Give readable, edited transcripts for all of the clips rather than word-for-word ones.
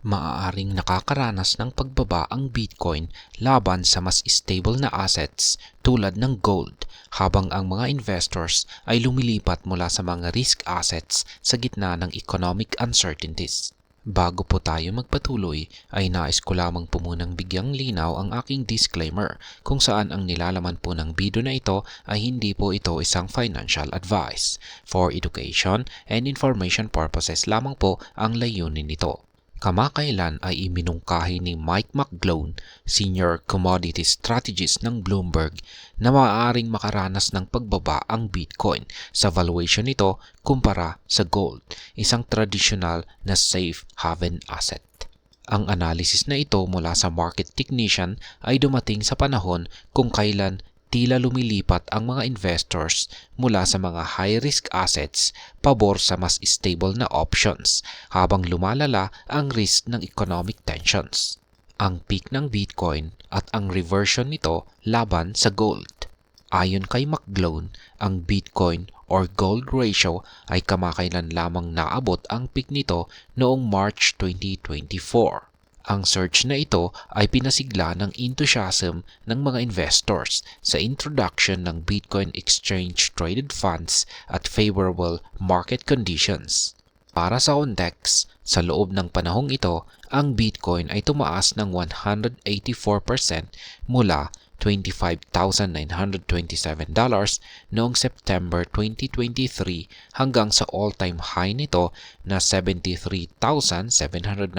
Maaaring nakakaranas ng pagbaba ang Bitcoin laban sa mas stable na assets tulad ng gold, habang ang mga investors ay lumilipat mula sa mga risk assets sa gitna ng economic uncertainties. Bago po tayo magpatuloy ay nais ko lamang po munang bigyang linaw ang aking disclaimer kung saan ang nilalaman po ng video na ito ay hindi po ito isang financial advice. For education and information purposes lamang po ang layunin nito. Kamakailan ay iminungkahi ni Mike McGlone, Senior Commodity Strategist ng Bloomberg, na maaaring makaranas ng pagbaba ang Bitcoin sa valuation nito kumpara sa gold, isang traditional na safe haven asset. Ang analysis na ito mula sa market technician ay dumating sa panahon kung kailan tila lumilipat ang mga investors mula sa mga high-risk assets pabor sa mas stable na options habang lumalala ang risk ng economic tensions. Ang peak ng Bitcoin at ang reversion nito laban sa gold. Ayon kay McGlone, ang Bitcoin or gold ratio ay kamakailan lamang naabot ang peak nito noong March 2024. Ang surge na ito ay pinasigla ng enthusiasm ng mga investors sa introduction ng Bitcoin Exchange Traded Funds at favorable market conditions. Para sa context, sa loob ng panahong ito, ang Bitcoin ay tumaas ng 184% mula $25,927 noong September 2023 hanggang sa all-time high nito na $73,794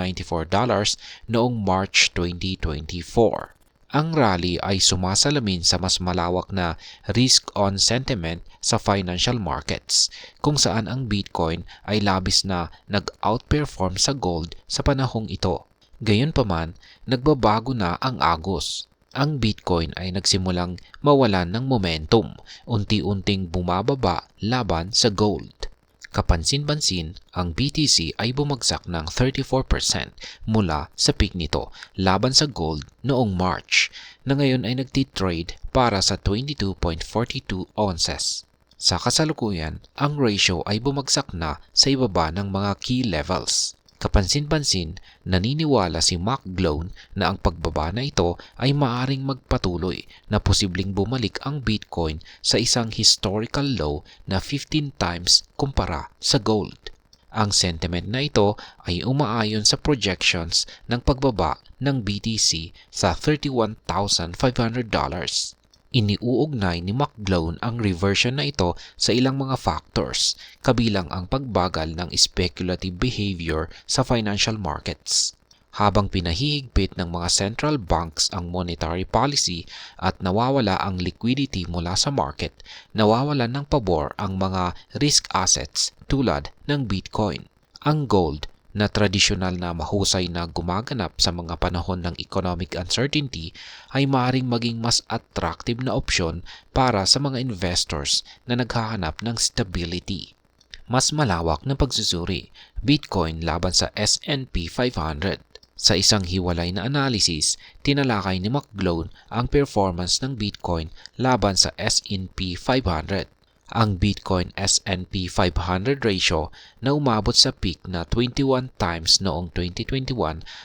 noong March 2024. Ang rally ay sumasalamin sa mas malawak na risk-on sentiment sa financial markets, kung saan ang Bitcoin ay labis na nag-outperform sa gold sa panahong ito. Gayunpaman, nagbabago na ang agos. Ang Bitcoin ay nagsimulang mawalan ng momentum, unti-unting bumababa laban sa gold. Kapansin-pansin, ang BTC ay bumagsak ng 34% mula sa peak nito laban sa gold noong March, na ngayon ay nagtitrade para sa 22.42 ounces. Sa kasalukuyan, ang ratio ay bumagsak na sa ibaba ng mga key levels. Kapansin-pansin, naniniwala si McGlone na ang pagbaba na ito ay maaaring magpatuloy na posibleng bumalik ang Bitcoin sa isang historical low na 15 times kumpara sa gold. Ang sentiment na ito ay umaayon sa projections ng pagbaba ng BTC sa $31,500. Iniuugnay ni McGlone ang reversion na ito sa ilang mga factors, kabilang ang pagbagal ng speculative behavior sa financial markets. Habang pinahihigpit ng mga central banks ang monetary policy at nawawala ang liquidity mula sa market, nawawalan ng pabor ang mga risk assets tulad ng Bitcoin. Ang gold, na tradisyonal na mahusay na gumaganap sa mga panahon ng economic uncertainty, ay maaaring maging mas attractive na opsyon para sa mga investors na naghahanap ng stability. Mas malawak na pagsusuri, Bitcoin laban sa S&P 500. Sa isang hiwalay na analysis, tinalakay ni McGlone ang performance ng Bitcoin laban sa S&P 500. Ang Bitcoin S&P 500 ratio na umabot sa peak na 21 times noong 2021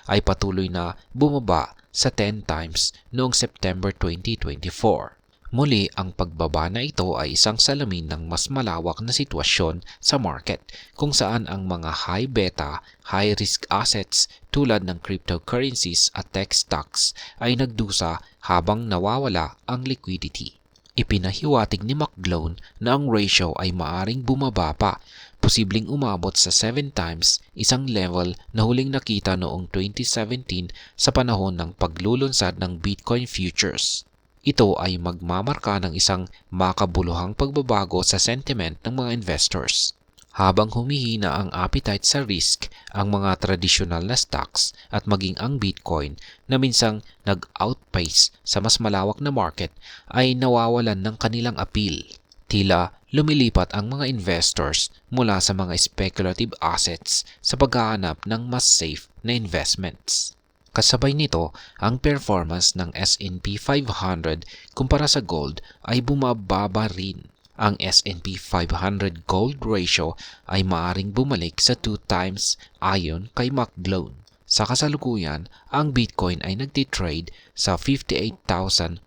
ay patuloy na bumaba sa 10 times noong September 2024. Muli, ang pagbaba na ito ay isang salamin ng mas malawak na sitwasyon sa market kung saan ang mga high beta, high risk assets tulad ng cryptocurrencies at tech stocks ay nagdusa habang nawawala ang liquidity. Ipinahiwatig ni McGlone na ang ratio ay maaring bumaba pa, posibleng umabot sa 7 times, isang level na huling nakita noong 2017 sa panahon ng paglulunsad ng Bitcoin futures. Ito ay magmamarka ng isang makabuluhang pagbabago sa sentiment ng mga investors. Habang humihina ang appetite sa risk, ang mga tradisyonal na stocks at maging ang Bitcoin na minsang nag-outpace sa mas malawak na market ay nawawalan ng kanilang appeal. Tila lumilipat ang mga investors mula sa mga speculative assets sa paghahanap ng mas safe na investments. Kasabay nito, ang performance ng S&P 500 kumpara sa gold ay bumababa rin. Ang S&P 500 gold ratio ay maaring bumalik sa 2 times ayon kay McGlone. Sa kasalukuyan, ang Bitcoin ay nagtitrade sa $58,035,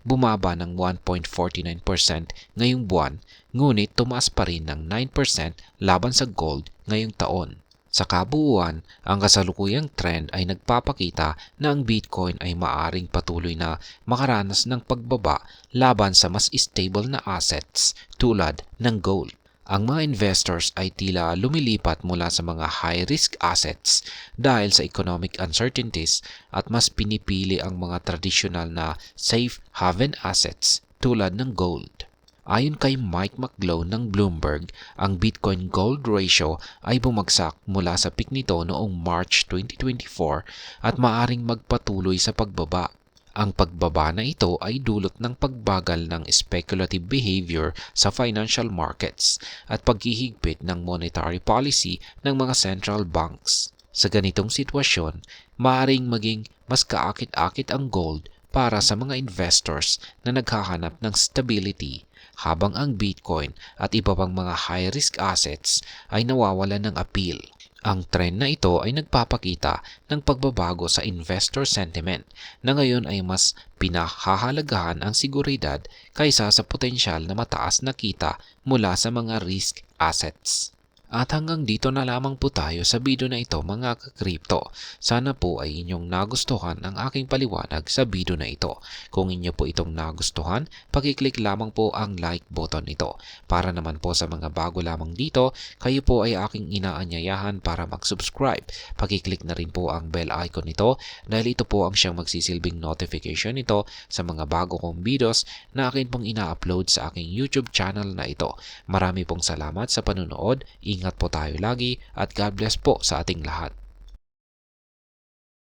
bumaba ng 1.49% ngayong buwan, ngunit tumaas pa rin ng 9% laban sa gold ngayong taon. Sa kabuuan, ang kasalukuyang trend ay nagpapakita na ang Bitcoin ay maaring patuloy na makaranas ng pagbaba laban sa mas stable na assets tulad ng gold. Ang mga investors ay tila lumilipat mula sa mga high-risk assets dahil sa economic uncertainties at mas pinipili ang mga tradisyonal na safe haven assets tulad ng gold. Ayon kay Mike McGlone ng Bloomberg, ang Bitcoin-Gold ratio ay bumagsak mula sa peak nito noong March 2024 at maaring magpatuloy sa pagbaba. Ang pagbaba na ito ay dulot ng pagbagal ng speculative behavior sa financial markets at paghihigpit ng monetary policy ng mga central banks. Sa ganitong sitwasyon, maaaring maging mas kaakit-akit ang gold para sa mga investors na naghahanap ng stability, habang ang Bitcoin at iba pang mga high-risk assets ay nawawalan ng appeal. Ang trend na ito ay nagpapakita ng pagbabago sa investor sentiment na ngayon ay mas pinahahalagahan ang seguridad kaysa sa potensyal na mataas na kita mula sa mga risk assets. At hanggang dito na lamang po tayo sa video na ito mga ka-crypto. Sana po ay inyong nagustuhan ang aking paliwanag sa video na ito. Kung inyo po itong nagustuhan, pakiclick lamang po ang like button nito. Para naman po sa mga bago lamang dito, kayo po ay aking inaanyayahan para mag-subscribe. Pakiclick na rin po ang bell icon nito dahil ito po ang siyang magsisilbing notification nito sa mga bago kong videos na akin pong ina-upload sa aking YouTube channel na ito. Marami pong salamat sa panunood. Ingat po tayo lagi at God bless po sa ating lahat.